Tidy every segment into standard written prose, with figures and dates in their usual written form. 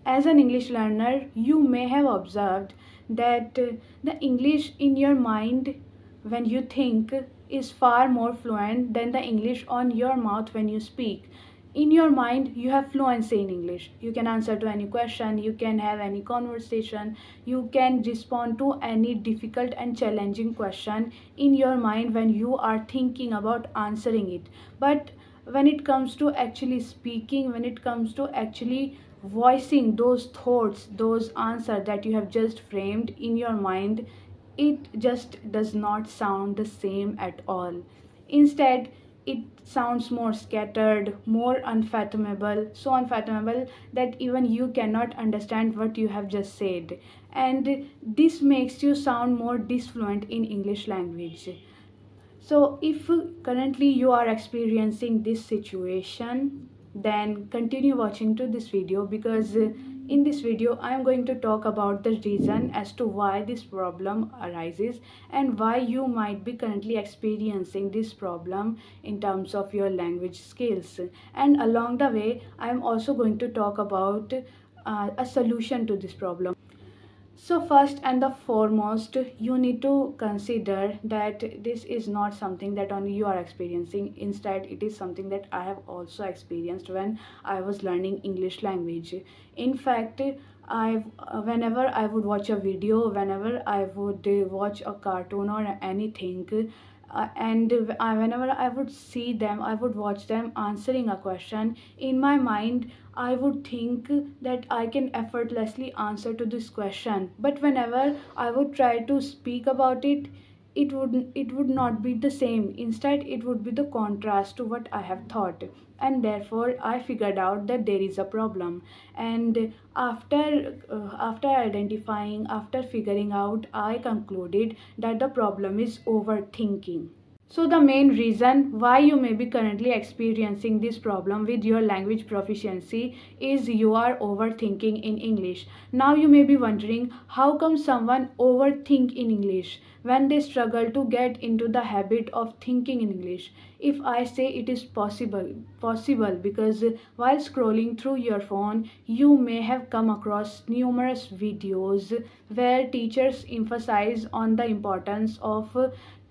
As an English learner, you may have observed that the English in your mind when you think is far more fluent than the English on your mouth when you speak. In your mind, you have fluency in English. You can answer to any question, you can have any conversation, you can respond to any difficult and challenging question in your mind when you are thinking about answering it. But when it comes to actually speaking, when it comes to actually voicing those thoughts, those answers that you have just framed in your mind, it just does not sound the same at all. Instead, it sounds more scattered, more unfathomable, so unfathomable that even you cannot understand what you have just said. And this makes you sound more disfluent in English language. So, if currently you are experiencing this situation, then continue watching to this video, because in this video I am going to talk about the reason as to why this problem arises and why you might be currently experiencing this problem in terms of your language skills. And along the way, I am also going to talk about a solution to this problem. So, first and the foremost, you need to consider that this is not something that only you are experiencing. Instead, it is something that I have also experienced when I was learning English language. In fact, whenever I would watch a video, whenever I would watch a cartoon or anything, whenever I would see them, I would watch them answering a question. In my mind, I would think that I can effortlessly answer to this question. But whenever I would try to speak about it, it would not be the same. Instead, it would be the contrast to what I have thought. And therefore, I figured out that there is a problem. And after identifying, after figuring out, I concluded that the problem is overthinking. So, the main reason why you may be currently experiencing this problem with your language proficiency is you are overthinking in English. Now, you may be wondering, how come someone overthink in English when they struggle to get into the habit of thinking in English? If I say it is possible because while scrolling through your phone, you may have come across numerous videos where teachers emphasize on the importance of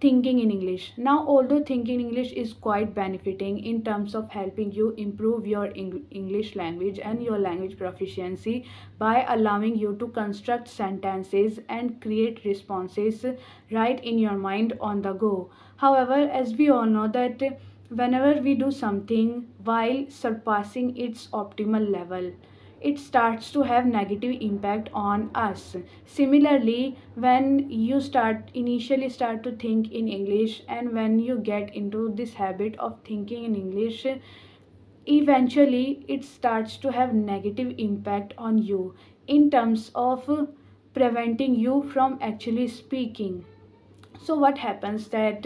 thinking in English. Now, although thinking in English is quite benefiting in terms of helping you improve your English language and your language proficiency by allowing you to construct sentences and create responses right in your mind on the go. However, as we all know that whenever we do something while surpassing its optimal level, it starts to have negative impact on us. Similarly, when you initially start to think in English, and when you get into this habit of thinking in English, eventually it starts to have negative impact on you in terms of preventing you from actually speaking. So what happens that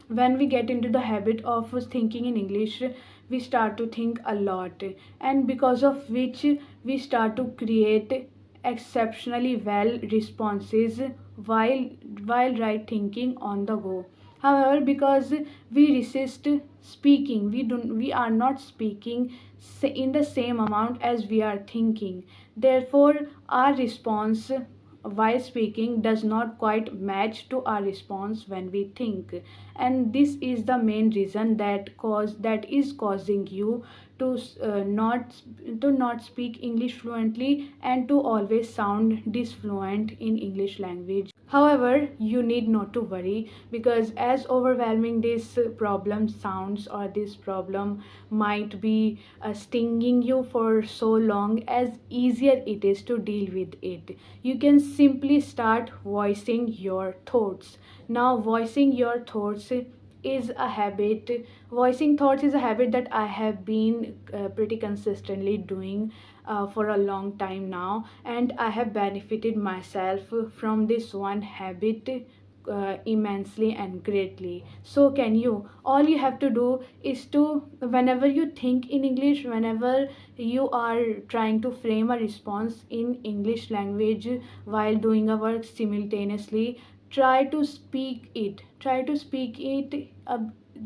when we get into the habit of thinking in English, we start to think a lot, and because of which we start to create exceptionally well responses while right thinking on the go. However, because we resist speaking, we are not speaking in the same amount as we are thinking. Therefore, our response while speaking does not quite match to our response when we think. And this is the main reason that is causing you to not speak English fluently and to always sound disfluent in English language. However, you need not to worry, because as overwhelming this problem sounds, or this problem might be stinging you for so long, as easier it is to deal with it. You can simply start voicing your thoughts. Now, voicing your thoughts is a habit. Voicing thoughts is a habit that I have been pretty consistently doing for a long time now, and I have benefited myself from this one habit immensely and greatly. So can you. All you have to do is to, whenever you think in English, whenever you are trying to frame a response in English language while doing a work simultaneously, try to speak it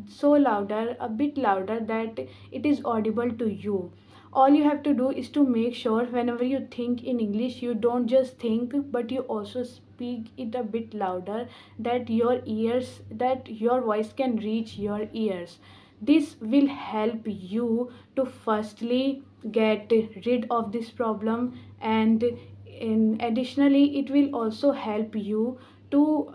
so louder, a bit louder, that it is audible to you. All you have to do is to make sure whenever you think in English, you don't just think, but you also speak it a bit louder, that your voice can reach your ears. This will help you to firstly get rid of this problem, and additionally it will also help you to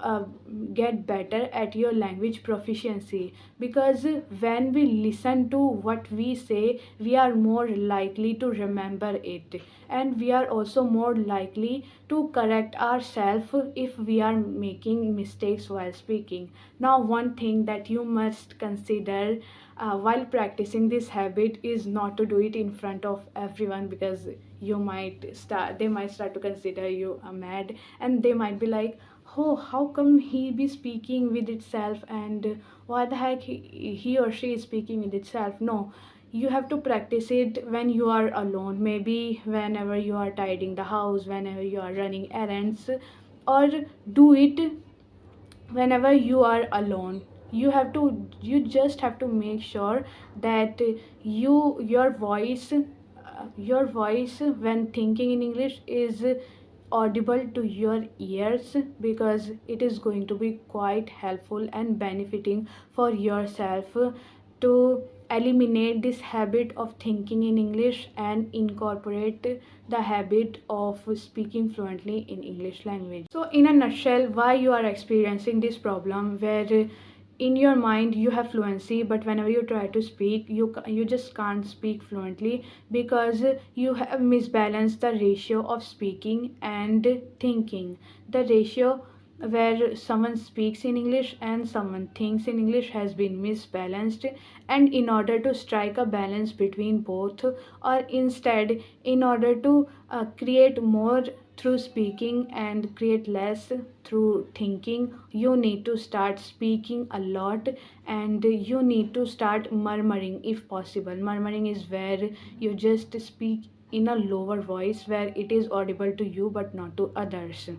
get better at your language proficiency, because when we listen to what we say, we are more likely to remember it, and we are also more likely to correct ourselves if we are making mistakes while speaking. Now, one thing that you must consider while practicing this habit is not to do it in front of everyone, because they might start to consider you a mad, and they might be like, oh, how come he be speaking with itself, and why the heck he or she is speaking with itself. No, you have to practice it when you are alone, maybe whenever you are tidying the house, whenever you are running errands, or do it whenever you are alone. You just have to make sure that your voice when thinking in English is audible to your ears, because it is going to be quite helpful and benefiting for yourself to eliminate this habit of thinking in English and incorporate the habit of speaking fluently in English language. So, in a nutshell, why you are experiencing this problem where in your mind you have fluency, but whenever you try to speak, you just can't speak fluently, because you have misbalanced the ratio of speaking and thinking. The ratio where someone speaks in English and someone thinks in English has been misbalanced, and in order to strike a balance between both, or instead, in order to create more through speaking and create less through thinking, you need to start speaking a lot, and you need to start murmuring if possible. Murmuring is where you just speak in a lower voice where it is audible to you but not to others.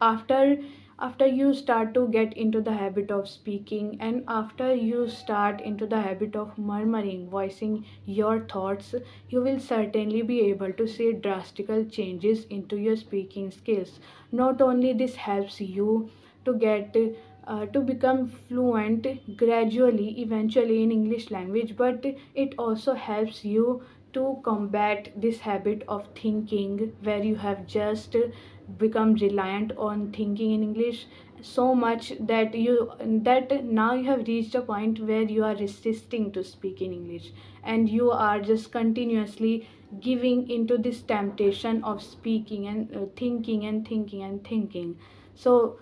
After after you start to get into the habit of speaking, and after you start into the habit of murmuring, voicing your thoughts, you will certainly be able to see drastical changes into your speaking skills. Not only this helps you to get to become fluent gradually eventually in English language, but it also helps you to combat this habit of thinking where you have just become reliant on thinking in English so much that now you have reached a point where you are resisting to speak in English, and you are just continuously giving into this temptation of speaking and thinking and thinking and thinking. So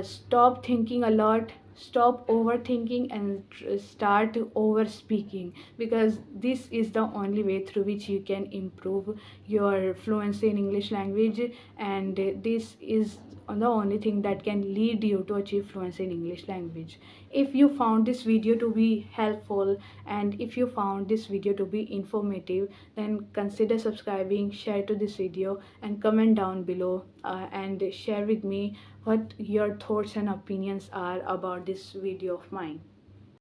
stop thinking a lot, stop overthinking, and start over speaking, because this is the only way through which you can improve your fluency in English language, and this is the only thing that can lead you to achieve fluency in English language. If you found this video to be helpful, and if you found this video to be informative, then consider subscribing, share to this video, and comment down below and share with me what your thoughts and opinions are about this video of mine.